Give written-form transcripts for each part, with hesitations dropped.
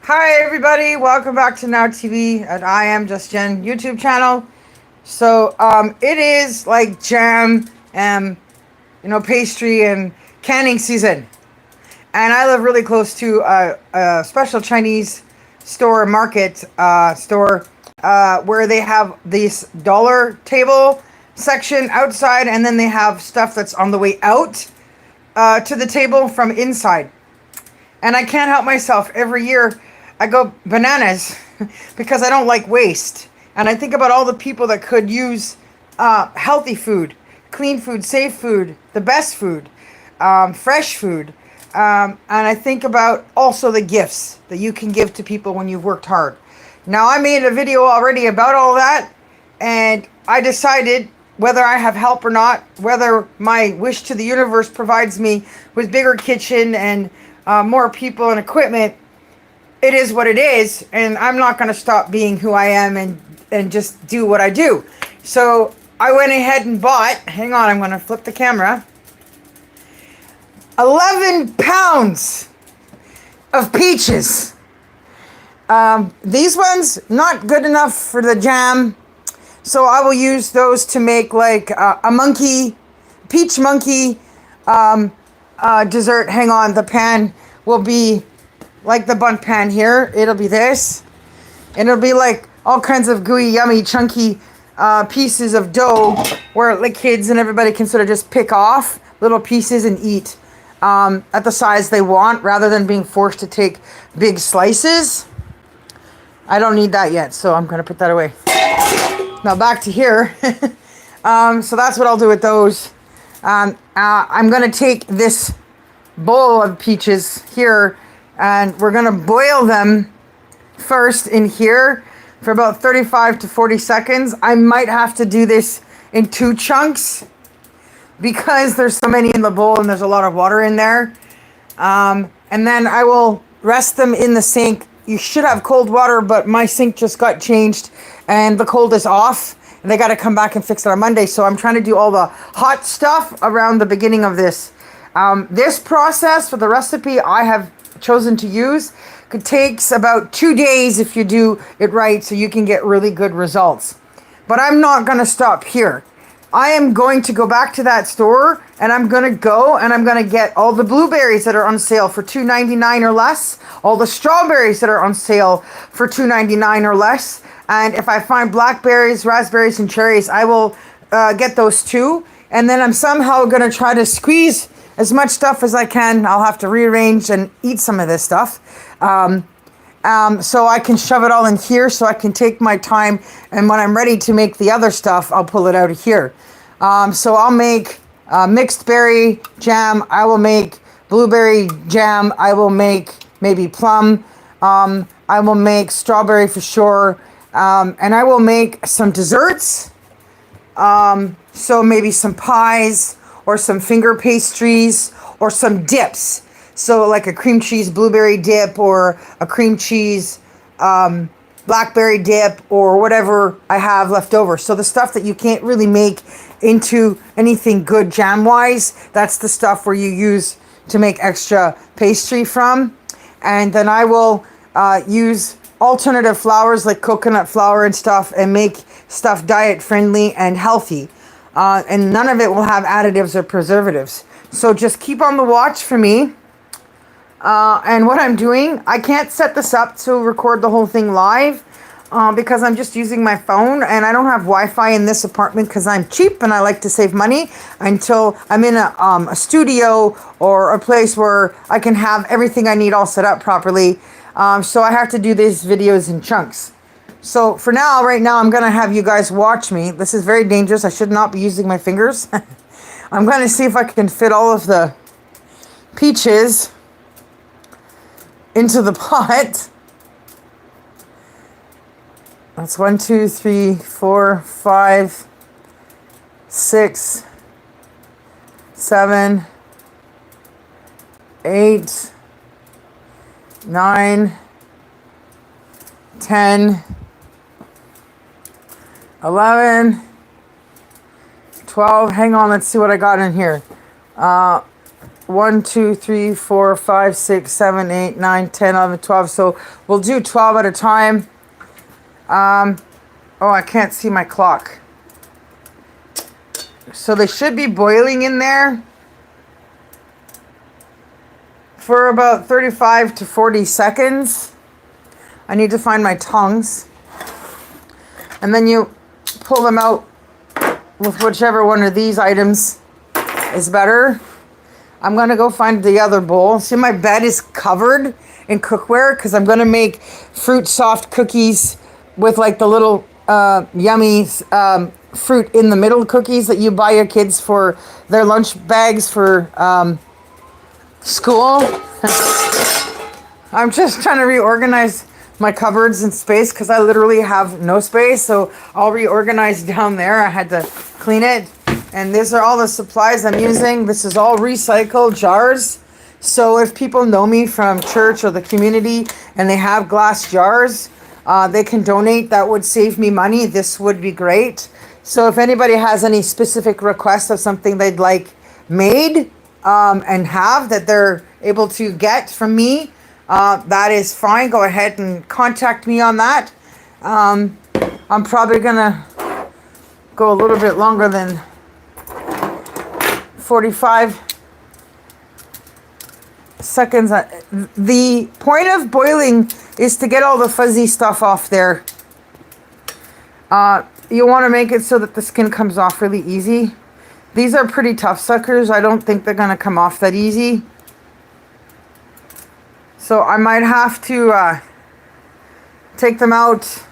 Hi everybody, welcome back to Now TV at I Am Just Jen YouTube channel. So it is like jam and pastry and canning season, and I live really close to a special Chinese store market store where they have this dollar table section outside, and then they have stuff that's on the way out to the table from inside. And I can't help myself. Every year I go bananas because I don't like waste. And I think about all the people that could use healthy food, clean food, safe food, the best food, fresh food. And I think about also the gifts that you can give to people when you've worked hard. Now, I made a video already about all that, and I decided whether I have help or not, whether my wish to the universe provides me with bigger kitchen and more people and equipment, it is what it is, and I'm not going to stop being who I am and just do what I do. So I went ahead and bought, hang on, I'm going to flip the camera, 11 pounds of peaches. These ones, not good enough for the jam, so I will use those to make like a peach monkey dessert. Hang on, the pan will be like the bundt pan here. It'll be this, and it'll be like all kinds of gooey, yummy, chunky pieces of dough where the kids and everybody can sort of just pick off little pieces and eat at the size they want, rather than being forced to take big slices. I don't need that yet, so I'm going to put that away. Now back to here. So that's what I'll do with those. I'm going to take this bowl of peaches here, and we're going to boil them first in here for about 35 to 40 seconds. I might have to do this in 2 chunks because there's so many in the bowl and there's a lot of water in there. And then I will rest them in the sink. You should have cold water, but my sink just got changed and the cold is off. And they got to come back and fix it on Monday. So I'm trying to do all the hot stuff around the beginning of this. This process for the recipe I have chosen to use takes about 2 days if you do it right, so you can get really good results. But I'm not going to stop here. I am going to go back to that store, and I'm going to get all the blueberries that are on sale for $2.99 or less, all the strawberries that are on sale for $2.99 or less. And if I find blackberries, raspberries, and cherries, I will get those too. And then I'm somehow going to try to squeeze as much stuff as I can. I'll have to rearrange and eat some of this stuff. So I can shove it all in here so I can take my time. And when I'm ready to make the other stuff, I'll pull it out of here. So I'll make mixed berry jam. I will make blueberry jam. I will make maybe plum. I will make strawberry for sure. And I will make some desserts. So maybe some pies or some finger pastries or some dips. So like a cream cheese blueberry dip or a cream cheese blackberry dip or whatever I have left over. So the stuff that you can't really make into anything good jam-wise, that's the stuff where you use to make extra pastry from. And then I will use alternative flours like coconut flour and stuff, and make stuff diet friendly and healthy. And none of it will have additives or preservatives. So just keep on the watch for me. And what I'm doing, I can't set this up to record the whole thing live because I'm just using my phone, and I don't have Wi-Fi in this apartment because I'm cheap and I like to save money until I'm in a studio or a place where I can have everything I need all set up properly. So I have to do these videos in chunks. So for now, right now, I'm going to have you guys watch me. This is very dangerous. I should not be using my fingers. I'm going to see if I can fit all of the peaches into the pot. That's 1, 2, 3, 4, 5, 6, 7, 8, 9, 10, 11, 12. Hang on, let's see what I got in here. 1, 2, 3, 4, 5, 6, 7, 8, 9, 10, 11, 12. So we'll do 12 at a time. Oh, I can't see my clock. So they should be boiling in there for about 35 to 40 seconds. I need to find my tongs. And then you pull them out with whichever one of these items is better. I'm going to go find the other bowl. See, my bed is covered in cookware because I'm going to make fruit soft cookies with like the little yummy fruit in the middle cookies that you buy your kids for their lunch bags for school. I'm just trying to reorganize my cupboards and space because I literally have no space. So I'll reorganize down there. I had to clean it. And these are all the supplies I'm using. This is all recycled jars. So if people know me from church or the community and they have glass jars, they can donate. That would save me money. This would be great. So if anybody has any specific requests of something they'd like made and have that they're able to get from me, that is fine. Go ahead and contact me on that. I'm probably gonna go a little bit longer than 45 seconds. The point of boiling is to get all the fuzzy stuff off there. You want to make it so that the skin comes off really easy. These are pretty tough suckers. I don't think they're going to come off that easy. So I might have to take them out,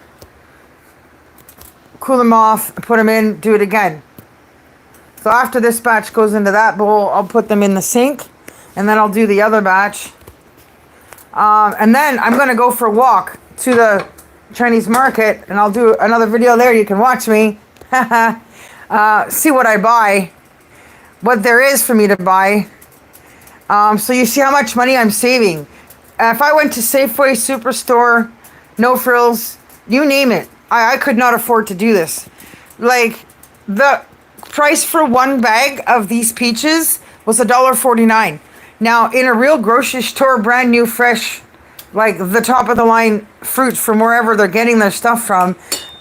cool them off, put them in, do it again. So after this batch goes into that bowl, I'll put them in the sink, and then I'll do the other batch. And then I'm going to go for a walk to the Chinese market, and I'll do another video there. You can watch me. See what I buy, what there is for me to buy. So you see how much money I'm saving. If I went to Safeway, Superstore, No Frills, you name it, I could not afford to do this. Like, the price for one bag of these peaches was $1.49. Now, in a real grocery store, brand new, fresh, like the top of the line fruit from wherever they're getting their stuff from,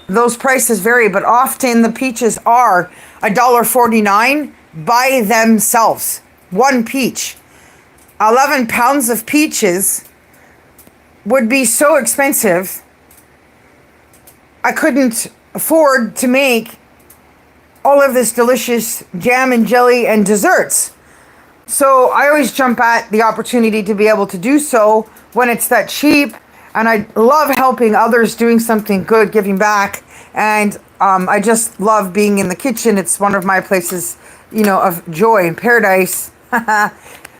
those prices vary, but often the peaches are $1.49 by themselves. One peach. 11 pounds of peaches would be so expensive, I couldn't afford to make all of this delicious jam and jelly and desserts. So I always jump at the opportunity to be able to do so when it's that cheap. And I love helping others, doing something good, giving back. And I just love being in the kitchen. It's one of my places, of joy and paradise.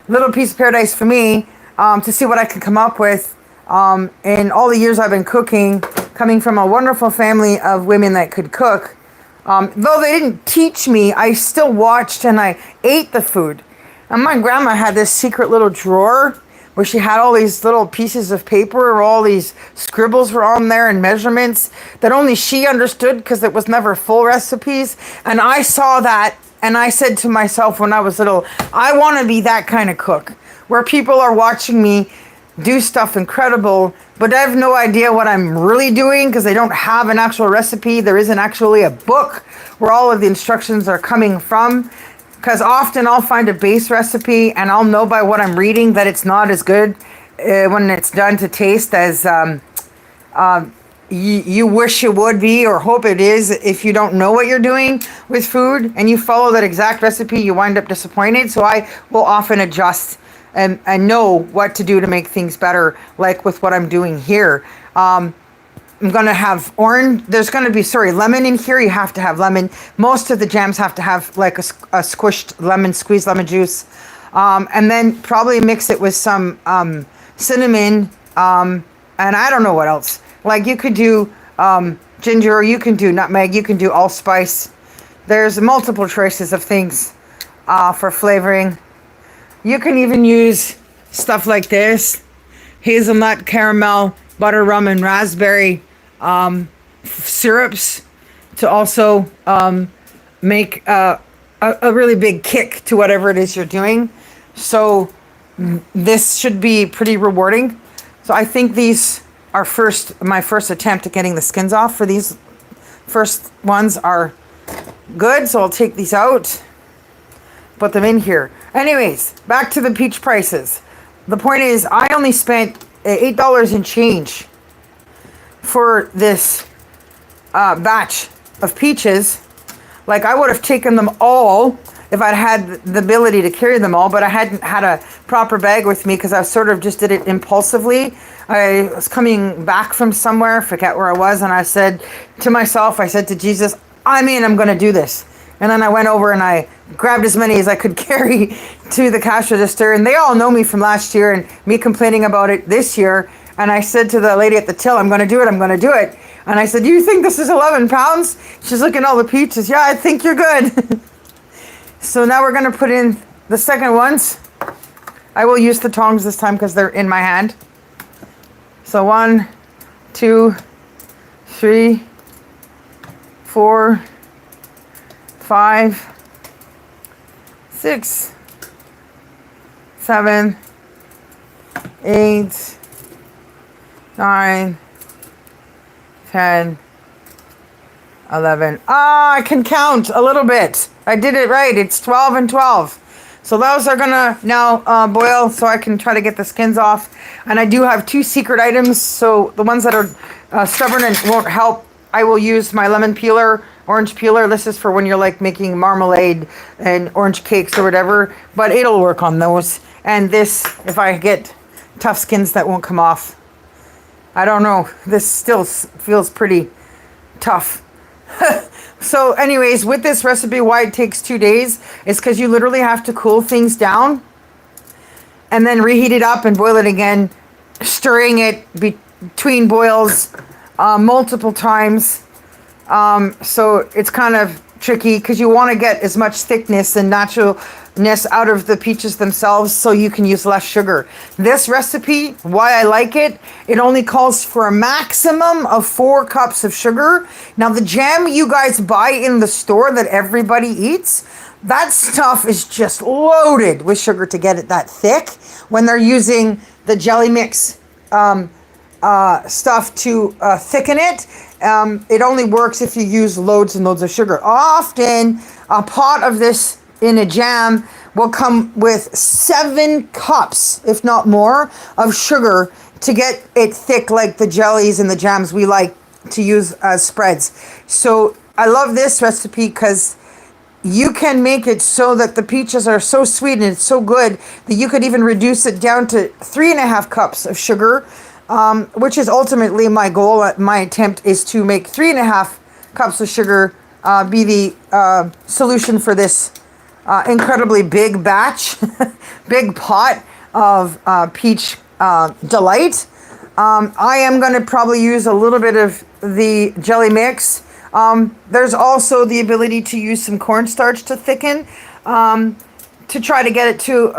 Little piece of paradise for me, to see what I can come up with. In all the years I've been cooking, coming from a wonderful family of women that could cook. Though they didn't teach me, I still watched and I ate the food. And my grandma had this secret little drawer where she had all these little pieces of paper where all these scribbles were on there and measurements that only she understood because it was never full recipes. And I saw that and I said to myself when I was little, I want to be that kind of cook where people are watching me do stuff incredible, but I have no idea what I'm really doing because I don't have an actual recipe. There isn't actually a book where all of the instructions are coming from, because often I'll find a base recipe and I'll know by what I'm reading that it's not as good when it's done to taste as you wish it would be or hope it is. If you don't know what you're doing with food and you follow that exact recipe, you wind up disappointed. So I will often adjust and know what to do to make things better, like with what I'm doing here. I'm going to have lemon in here. You have to have lemon. Most of the jams have to have like a squished lemon, squeezed lemon juice. And then probably mix it with some cinnamon, and I don't know what else. Like you could do ginger, or you can do nutmeg, you can do allspice. There's multiple choices of things for flavoring. You can even use stuff like this: hazelnut, caramel, butter, rum, and raspberry syrups to also make a really big kick to whatever it is you're doing. So this should be pretty rewarding. So I think these are my first attempt at getting the skins off for these first ones are good. So I'll take these out, put them in here. Anyways, back to the peach prices. The point is, I only spent $8 and change for this batch of peaches. Like, I would have taken them all if I'd had the ability to carry them all, but I hadn't had a proper bag with me because I sort of just did it impulsively. I was coming back from somewhere, forget where I was, and I said to myself, I said to Jesus, I'm going to do this. And then I went over and I grabbed as many as I could carry to the cash register, and they all know me from last year and me complaining about it this year. And I said to the lady at the till, I'm going to do it. And I said, do you think this is 11 pounds? She's looking at all the peaches. Yeah, I think you're good. So now we're going to put in the second ones. I will use the tongs this time because they're in my hand. So 1, 2, 3, 4, 5, 6, 7, 8, 9, 10, 11. I can count a little bit. I did it right. It's 12 and 12. So those are gonna now boil so I can try to get the skins off. And I do have 2 secret items. So the ones that are stubborn and won't help, I will use my lemon peeler, orange peeler. This is for when you're like making marmalade and orange cakes or whatever, but it'll work on those. And this, if I get tough skins that won't come off, I don't know. This still feels pretty tough. So anyways, with this recipe, why it takes 2 days is because you literally have to cool things down and then reheat it up and boil it again, stirring it between boils multiple times. So it's kind of tricky because you want to get as much thickness and naturalness out of the peaches themselves so you can use less sugar. This recipe, why I like it, it only calls for a maximum of 4 cups of sugar. Now the jam you guys buy in the store that everybody eats, that stuff is just loaded with sugar to get it that thick. When they're using the jelly mix stuff to thicken it, it only works if you use loads and loads of sugar. Often a pot of this in a jam will come with 7 cups, if not more, of sugar to get it thick like the jellies and the jams we like to use as spreads. So I love this recipe because you can make it so that the peaches are so sweet and it's so good that you could even reduce it down to 3.5 cups of sugar, which is ultimately my goal. My attempt is to make 3.5 cups of sugar be the solution for this incredibly big batch, big pot of peach delight. I am going to probably use a little bit of the jelly mix. There's also the ability to use some cornstarch to thicken, to try to get it to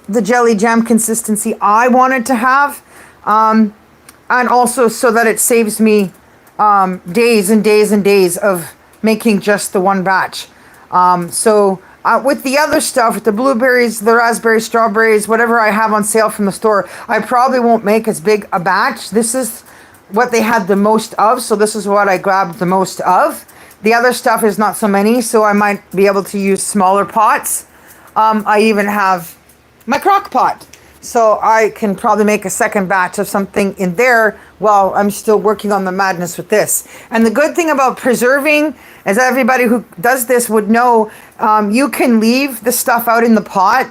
the jelly jam consistency I wanted to have. And also so that it saves me days and days and days of making just the one batch. With the other stuff, with the blueberries, the raspberries, strawberries, whatever I have on sale from the store, I probably won't make as big a batch. This is what they had the most of, so this is what I grabbed the most of. The other stuff is not so many, so I might be able to use smaller pots. I even have my crock pot, so I can probably make a second batch of something in there while I'm still working on the madness with this. And the good thing about preserving, as everybody who does this would know, you can leave the stuff out in the pot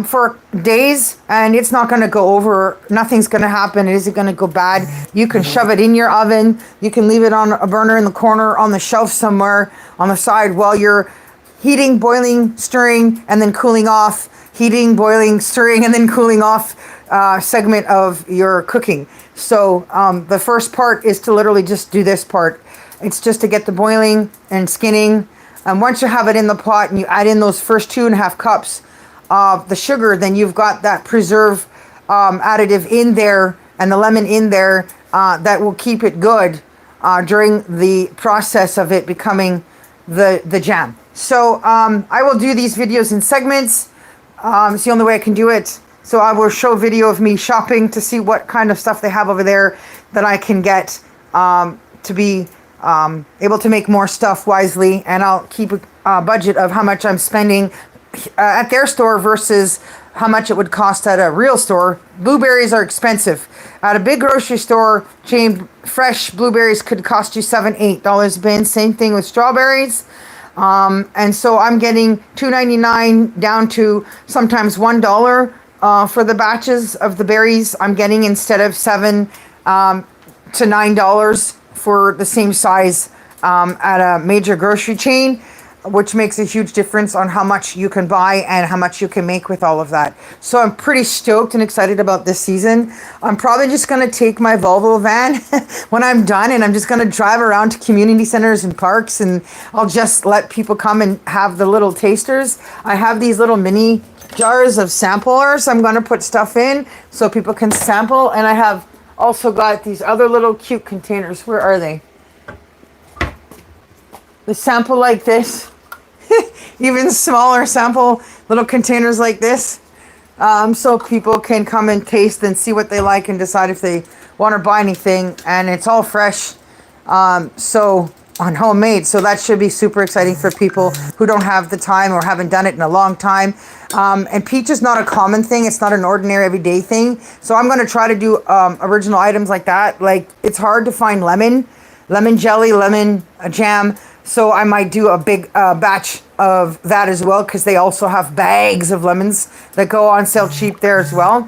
for days and it's not going to go over. Nothing's going to happen. It isn't going to go bad. You can shove it in your oven. You can leave it on a burner in the corner, on the shelf somewhere on the side while you're heating, boiling, stirring, and then cooling off. Heating, boiling, stirring, and then cooling off segment of your cooking. So the first part is to literally just do this part. It's just to get the boiling and skinning. And once you have it in the pot and you add in those first 2.5 cups of the sugar, then you've got that preserve additive in there and the lemon in there that will keep it good during the process of it becoming the jam. So I will do these videos in segments. It's the only way I can do it. So I will show video of me shopping to see what kind of stuff they have over there that I can get to be able to make more stuff wisely. And I'll keep a budget of how much I'm spending at their store versus how much it would cost at a real store. Blueberries are expensive. At a big grocery store chain, fresh blueberries could cost you $7-8 a bin. Same thing with strawberries. And so I'm getting $2.99 down to sometimes $1 for the batches of the berries I'm getting, instead of $7 to $9 for the same size at a major grocery chain, which makes a huge difference on how much you can buy and how much you can make with all of that. So I'm pretty stoked and excited about this season. I'm probably just going to take my Volvo van when I'm done, and I'm just going to drive around to community centers and parks, and I'll just let people come and have the little tasters. I have these little mini jars of samplers I'm going to put stuff in so people can sample, and I have also got these other little cute containers. Where are they? The sample like this. Even smaller sample little containers like this, so people can come and taste and see what they like and decide if they want to buy anything. And it's all fresh, so on homemade, so that should be super exciting for people who don't have the time or haven't done it in a long time. And peach is not a common thing. It's not an ordinary everyday thing, so I'm going to try to do original items like that. Like, it's hard to find lemon jelly, lemon jam. So I might do a big batch of that as well, because they also have bags of lemons that go on sale cheap there as well.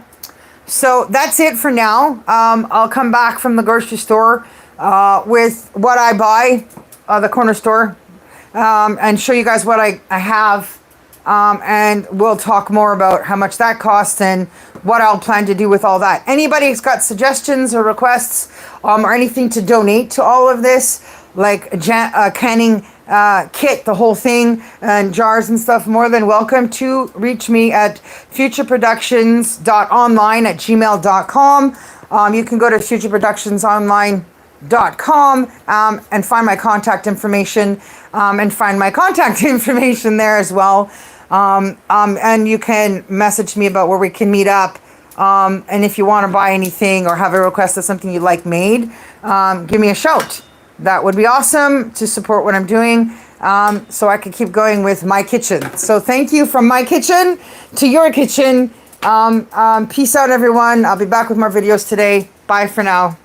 So that's it for now. I'll come back from the grocery store with what I buy, the corner store, and show you guys what I have. And we'll talk more about how much that costs and what I'll plan to do with all that. Anybody's got suggestions or requests or anything to donate to all of this, like a canning kit, the whole thing, and jars and stuff, more than welcome to reach me at futureproductions.online at gmail.com. You can go to futureproductions.online.com and find my contact information there as well. And you can message me about where we can meet up. And if you want to buy anything or have a request of something you'd like made, give me a shout. That would be awesome to support what I'm doing, so I can keep going with my kitchen. So thank you from my kitchen to your kitchen. Peace out, everyone. I'll be back with more videos today. Bye for now.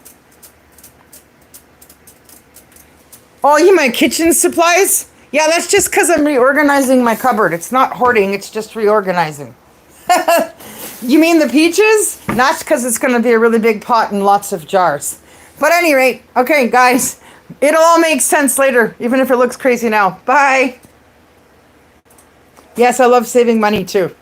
Oh, you my kitchen supplies? Yeah, that's just because I'm reorganizing my cupboard. It's not hoarding, it's just reorganizing. You mean the peaches? That's because it's going to be a really big pot and lots of jars. But at any rate, okay, guys, it'll all make sense later, even if it looks crazy now. Bye. Yes, I love saving money too.